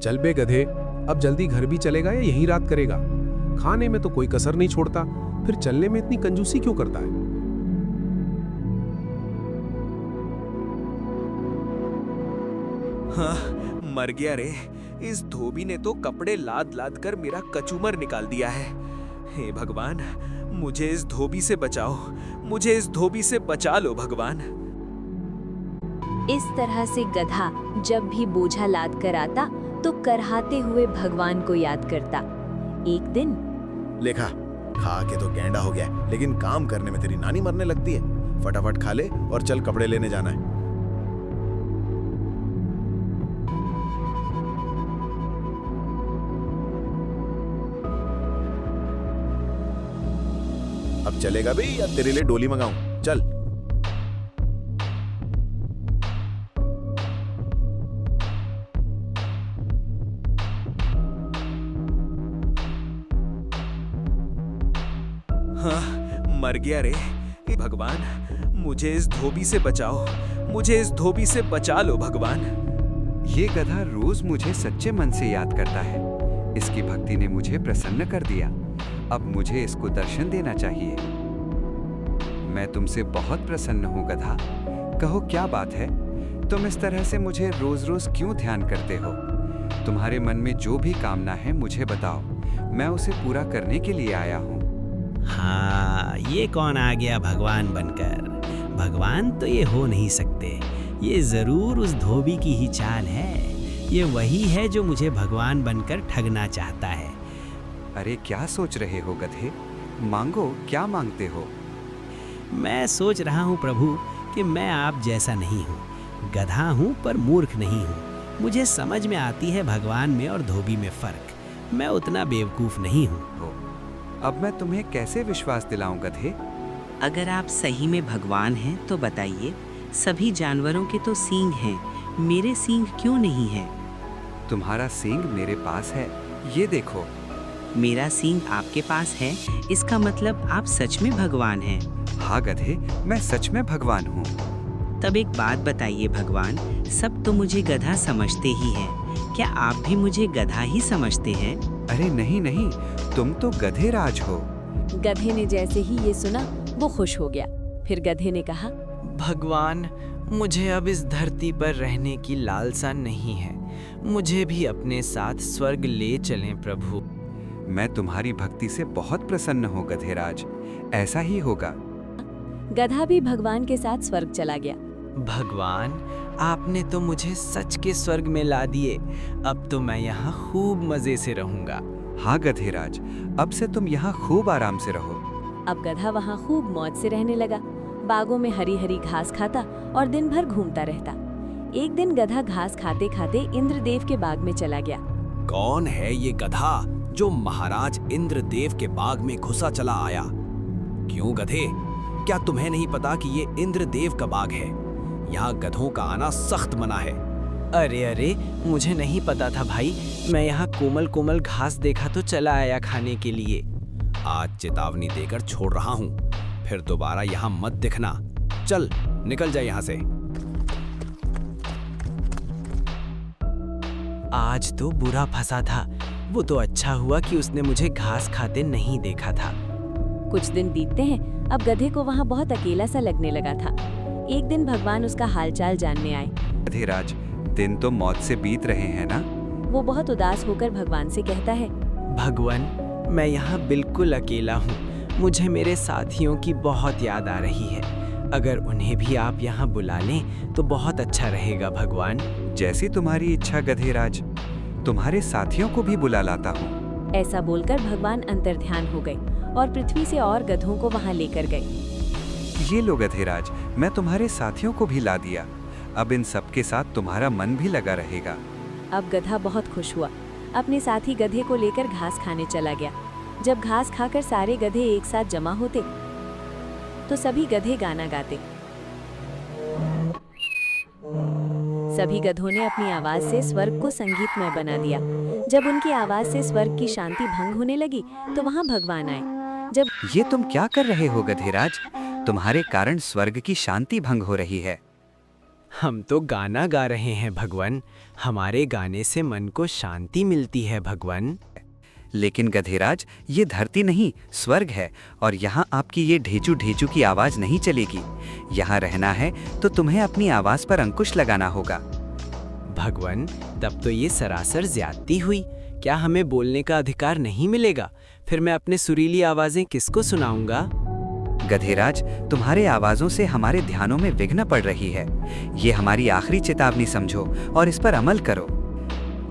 चल बे गधे, अब जल्दी घर भी चलेगा या यहीं रात करेगा? खाने में तो कोई कसर नहीं छोड़ता, फिर चलने में इतनी कंजूसी क्यों करता है? हाँ, मर गया रे। इस धोबी ने तो कपड़े लाद लाद कर मेरा कचूमर निकाल दिया है। हे भगवान, मुझे इस धोबी से बचाओ, मुझे इस धोबी से बचा लो भगवान। इस तरह से गधा जब भी बोझा लाद कर आता तो करहाते हुए भगवान को याद करता। एक दिन लेखा, खा के तो गेंडा हो गया है, लेकिन काम करने में तेरी नानी मरने लगती है। फटाफट खा ले और चल कपड़े लेने जाना है। अब चलेगा भी या तेरे लिए डोली मंगाऊं? चल। हाँ, मर गया रे। हे भगवान, मुझे इस धोबी से बचाओ, मुझे इस धोबी से बचा लो भगवान। ये गधा रोज मुझे सच्चे मन से याद करता है। इसकी भक्ति ने मुझे प्रसन्न कर दिया। अब मुझे इसको दर्शन देना चाहिए। मैं तुमसे बहुत प्रसन्न हूँ गधा। कहो क्या बात है? तुम इस तरह से मुझे रोज रोज क्यों ध्यान करते हो? तुम्हारे मन में जो भी कामना है मुझे बताओ, मैं उसे पूरा करने के लिए आया हूँ। हाँ, ये कौन आ गया भगवान बनकर? भगवान तो ये हो नहीं सकते। ये जरूर उस धोबी की ही चाल है। ये वही है जो मुझे भगवान बनकर ठगना चाहता है। अरे क्या सोच रहे हो गधे? मांगो, क्या मांगते हो? मैं सोच रहा हूँ प्रभु कि मैं आप जैसा नहीं हूँ। गधा हूँ पर मूर्ख नहीं हूँ। मुझे समझ में आती है भगवान में और धोबी में फर्क। मैं उतना बेवकूफ नहीं हूँ। अब मैं तुम्हें कैसे विश्वास दिलाऊं गधे? अगर आप सही में भगवान हैं तो बताइए, सभी जानवरों के तो सींग हैं, मेरे सींग क्यों नहीं हैं? तुम्हारा सींग मेरे पास है, ये देखो। मेरा सींग आपके पास है, इसका मतलब आप सच में भगवान हैं। हाँ गधे, मैं सच में भगवान हूँ। तब एक बात बताइए भगवान, सब तो मुझे गधा समझते ही हैं, क्या आप भी मुझे गधा ही समझते हैं? अरे नहीं नहीं, तुम तो गधे राज हो। गधे ने जैसे ही ये सुना वो खुश हो गया। फिर गधे ने कहा, भगवान, मुझे अब इस धरती पर रहने की लालसा नहीं है। मुझे भी अपने साथ स्वर्ग ले चलें प्रभु। मैं तुम्हारी भक्ति से बहुत प्रसन्न हूँ गधेराज, ऐसा ही होगा। गधा भी भगवान के साथ स्वर्ग चला गया। भगवान, आपने तो मुझे सच के स्वर्ग में ला दिए। अब तो मैं यहाँ खूब मजे से रहूंगा। हाँ गधेराज, अब से तुम यहाँ खूब आराम से रहो। अब गधा वहाँ खूब मौज से रहने लगा। बागों में हरी हरी घास खाता और दिन भर घूमता रहता। एक दिन गधा घास खाते खाते इंद्रदेव के बाग में चला गया। कौन है ये गधा जो महाराज इंद्रदेव के बाग में घुसा चला आया? क्यों गधे, क्या तुम्हें नहीं पता कि ये इंद्रदेव का बाग है? यहाँ गधों का आना सख्त मना है। अरे अरे, मुझे नहीं पता था भाई। मैं यहाँ कोमल कोमल घास देखा तो चला आया खाने के लिए। आज चेतावनी देकर छोड़ रहा हूँ, फिर दोबारा यहाँ मत दिखना। चल निकल जा यहाँ से। आज तो बुरा फंसा था। वो तो अच्छा हुआ कि उसने मुझे घास खाते नहीं देखा था। कुछ दिन बीतते हैं। अब गधे को वहाँ बहुत अकेला सा लगने लगा था। एक दिन भगवान उसका हालचाल जानने आए। गधेराज, दिन तो मौत से बीत रहे हैं ना? वो बहुत उदास होकर भगवान से कहता है, भगवान, मैं यहाँ बिल्कुल अकेला हूँ। मुझे मेरे साथियों की बहुत याद आ रही है। अगर उन्हें भी आप यहाँ बुला लें तो बहुत अच्छा रहेगा भगवान। जैसी तुम्हारी इच्छा गधेराज, तुम्हारे साथियों को भी बुला लाता हूँ। ऐसा बोलकर भगवान अंतर्ध्यान हो गए और पृथ्वी से और गधों को वहाँ लेकर गए। ये लो गधेराज, मैं तुम्हारे साथियों को भी ला दिया। अब इन सब के साथ तुम्हारा मन भी लगा रहेगा। अब गधा बहुत खुश हुआ। अपने साथी गधे को लेकर घास खाने चला गया। जब घास खाकर सारे गधे एक साथ जमा होते तो सभी गधे गाना गाते। सभी गधों ने अपनी आवाज से स्वर्ग को संगीतमय बना दिया। जब उनकी आवाज से स्वर्ग की शांति भंग होने लगी तो वहाँ भगवान आए। जब ये तुम क्या कर रहे हो गधेराज? तुम्हारे कारण स्वर्ग की शांति भंग हो रही है। हम तो गाना गा रहे हैं भगवान। हमारे गाने से मन को शांति मिलती है भगवान। लेकिन गधेराज, ये धरती नहीं स्वर्ग है, और यहाँ आपकी ये ढेचू ढेचू की आवाज नहीं चलेगी। यहाँ रहना है तो तुम्हें अपनी आवाज पर अंकुश लगाना होगा। भगवान, तब तो ये सरासर ज्यादती हुई। क्या हमें बोलने का अधिकार नहीं मिलेगा? फिर मैं अपने सुरीली आवाजें किसको सुनाऊंगा? गधेराज, तुम्हारे आवाजों से हमारे ध्यानों में विघ्न पड़ रही है। ये हमारी आखिरी चेतावनी समझो और इस पर अमल करो।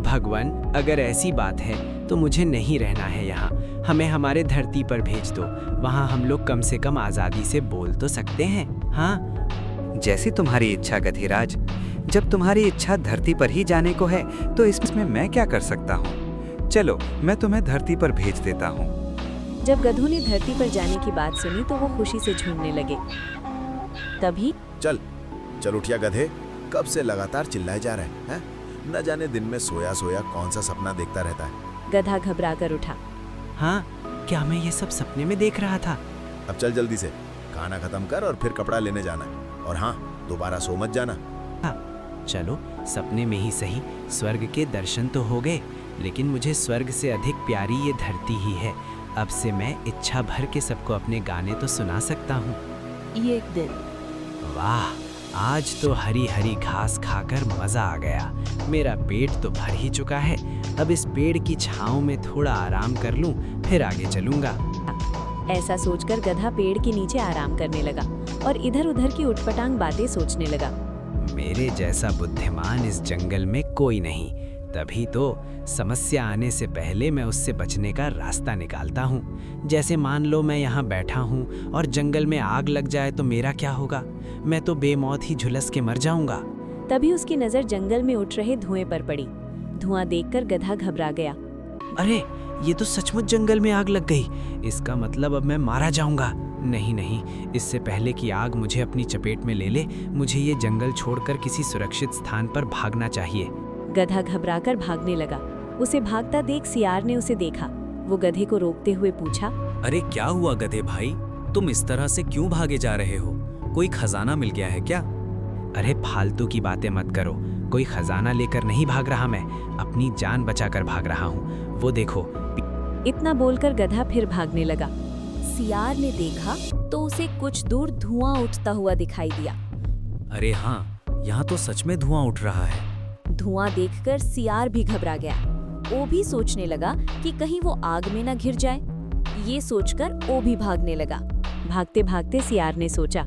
भगवान, अगर ऐसी बात है तो मुझे नहीं रहना है यहाँ। हमें हमारे धरती पर भेज दो। वहाँ हम लोग कम से कम आजादी से बोल तो सकते हैं। हाँ, जैसी तुम्हारी इच्छा गधेराज। जब तुम्हारी इच्छा धरती पर ही जाने को है तो इसमें मैं क्या कर सकता हूँ? चलो, मैं तुम्हें धरती पर भेज देता हूँ। जब गधों ने धरती पर जाने की बात सुनी तो वो खुशी से झूमने लगे। तभी चल चल उठिया गधे, कब से लगातार चिल्लाए जा रहे हैं? न जाने दिन में सोया सोया कौन सा सपना देखता रहता है। गधा घबरा कर उठा। हाँ, क्या मैं ये सब सपने में देख रहा था? अब चल जल्दी से, खाना खत्म कर और फिर कपड़ा लेने जाना है। और हाँ, दोबारा सो मत जाना। चलो, सपने में ही सही, स्वर्ग के दर्शन तो हो गए, लेकिन मुझे स्वर्ग से अधिक प्यारी ये धरती ही है। अब से मैं इच्छा भर के सबको अपने गाने तो सुना सकता हूँ। एक दिन वाह, आज तो हरी हरी घास खाकर मजा आ गया। मेरा पेट तो भर ही चुका है। अब इस पेड़ की छांव में थोड़ा आराम कर लूं, फिर आगे चलूंगा। ऐसा सोचकर गधा पेड़ के नीचे आराम करने लगा और इधर उधर की उटपटांग बातें सोचने लगा। मेरे जैसा बुद्धिमान इस जंगल में कोई नहीं, तभी तो समस्या आने से पहले मैं उससे बचने का रास्ता निकालता हूँ। जैसे मान लो मैं यहाँ बैठा हूँ और जंगल में आग लग जाए तो मेरा क्या होगा? मैं तो बेमौत ही झुलस के मर जाऊंगा। तभी उसकी नजर जंगल में उठ रहे धुएं पर पड़ी। धुआं देखकर गधा घबरा गया। अरे, ये तो सचमुच जंगल में आग लग गई। इसका मतलब अब मैं मारा जाऊंगा। नहीं नहीं, इससे पहले कि आग मुझे अपनी चपेट में ले ले, मुझे ये जंगल छोड़कर किसी सुरक्षित स्थान पर भागना चाहिए। गधा घबराकर भागने लगा। उसे भागता देख सियार ने उसे देखा। वो गधे को रोकते हुए पूछा, अरे क्या हुआ गधे भाई, तुम इस तरह से क्यों भागे जा रहे हो? कोई खजाना मिल गया है क्या? अरे फालतू की बातें मत करो। कोई खजाना लेकर नहीं भाग रहा मैं, अपनी जान बचाकर भाग रहा हूँ। वो देखो। इतना बोलकर गधा फिर भागने लगा। सियार ने देखा तो उसे कुछ दूर धुआं उठता हुआ दिखाई दिया। अरे हाँ, यहाँ तो सच में धुआं उठ रहा है। धुआं देखकर सियार भी घबरा गया। वो भी सोचने लगा कि कहीं वो आग में न घिर जाए। ये सोचकर वो भी भागने लगा। भागते भागते सियार ने सोचा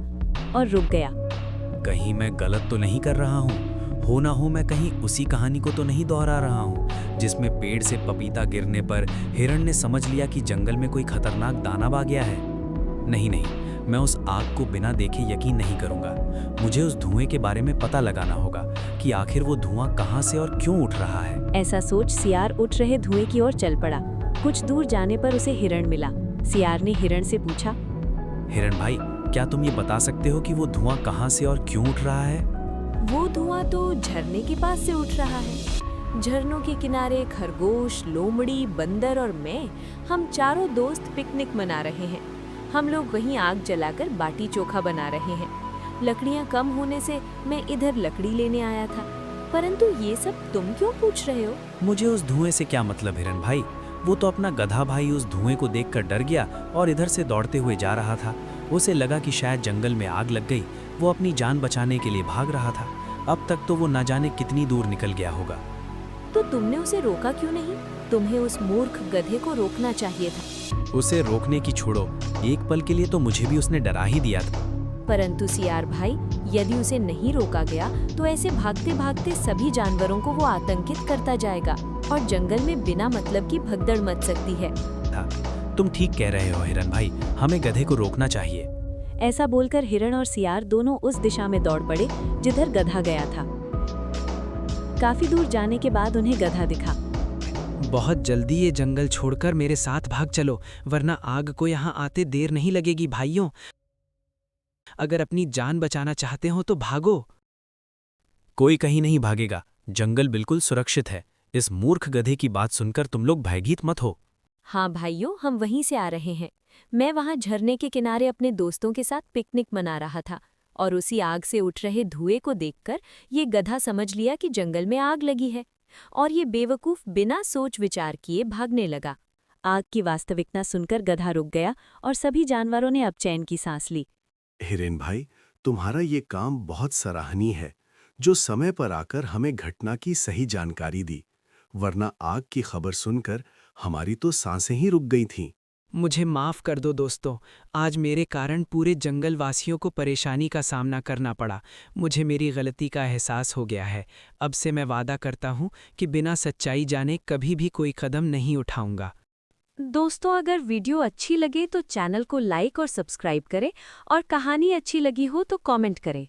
और रुक गया। कहीं मैं गलत तो नहीं कर रहा हूँ? हो ना हो मैं कहीं उसी कहानी को तो नहीं दोहरा रहा हूँ जिसमें पेड़ से पपीता गिरने पर हिरण ने समझ लिया कि जंगल में कोई खतरनाक दानव आ गया है। नहीं नहीं, मैं उस आग को बिना देखे यकीन नहीं करूंगा। मुझे उस धुएं के बारे में पता लगाना होगा कि आखिर वो धुआं कहाँ से और क्यों उठ रहा है। ऐसा सोच सियार उठ रहे धुएं की ओर चल पड़ा। कुछ दूर जाने पर उसे हिरण मिला। सियार ने हिरण से पूछा, हिरण भाई, क्या तुम ये बता सकते हो कि वो धुआं कहाँ से और क्यों उठ रहा है? वो धुआं तो झरने के पास से उठ रहा है। झरनों के किनारे खरगोश, लोमड़ी, बंदर और मैं, हम चारों दोस्त पिकनिक मना रहे हैं। हम लोग वहीं आग जलाकर बाटी चोखा बना रहे हैं। लकड़ियां कम होने से मैं इधर लकड़ी लेने आया था। परंतु ये सब तुम क्यों पूछ रहे हो? मुझे उस धुएं से क्या मतलब हिरण भाई? वो तो अपना गधा भाई उस धुएं को देखकर डर गया और इधर से दौड़ते हुए जा रहा था। उसे लगा कि शायद जंगल में आग लग गई। वो अपनी जान बचाने के लिए भाग रहा था। अब तक तो वो न जाने कितनी दूर निकल गया होगा। तो तुमने उसे रोका क्यों नहीं? तुम्हें उस मूर्ख गधे को रोकना चाहिए था। उसे रोकने की छोड़ो, एक पल के लिए तो मुझे भी उसने डरा ही दिया था। परंतु सियार भाई, यदि उसे नहीं रोका गया तो ऐसे भागते भागते सभी जानवरों को वो आतंकित करता जाएगा और जंगल में बिना मतलब की भगदड़ मच सकती है। तुम ठीक कह रहे हो हिरण भाई, हमें गधे को रोकना चाहिए। ऐसा बोलकर हिरण और सियार दोनों उस दिशा में दौड़ पड़े जिधर गधा गया था। काफी दूर जाने के बाद उन्हें गधा दिखा। बहुत जल्दी ये जंगल छोड़कर मेरे साथ भाग चलो, वरना आग को यहाँ आते देर नहीं लगेगी भाइयों। अगर अपनी जान बचाना चाहते हो तो भागो। कोई कहीं नहीं भागेगा, जंगल बिल्कुल सुरक्षित है। इस मूर्ख गधे की बात सुनकर तुम लोग भयभीत मत हो। हाँ भाइयों, हम वहीं से आ रहे हैं। मैं वहाँ झरने के किनारे अपने दोस्तों के साथ पिकनिक मना रहा था और उसी आग से उठ रहे धुएं को देखकर ये गधा समझ लिया कि जंगल में आग लगी है और ये बेवकूफ बिना सोच विचार किए भागने लगा। आग की वास्तविकता सुनकर गधा रुक गया और सभी जानवरों ने अब चैन की सांस ली। हिरेन भाई, तुम्हारा ये काम बहुत सराहनीय है, जो समय पर आकर हमें घटना की सही जानकारी दी, वरना आग की खबर सुनकर हमारी तो सांसें ही रुक गई थीं। मुझे माफ़ कर दो दोस्तों, आज मेरे कारण पूरे जंगल वासियों को परेशानी का सामना करना पड़ा। मुझे मेरी गलती का एहसास हो गया है। अब से मैं वादा करता हूँ कि बिना सच्चाई जाने कभी भी कोई कदम नहीं उठाऊंगा। दोस्तों, अगर वीडियो अच्छी लगे तो चैनल को लाइक और सब्सक्राइब करें और कहानी अच्छी लगी हो तो कमेंट करें।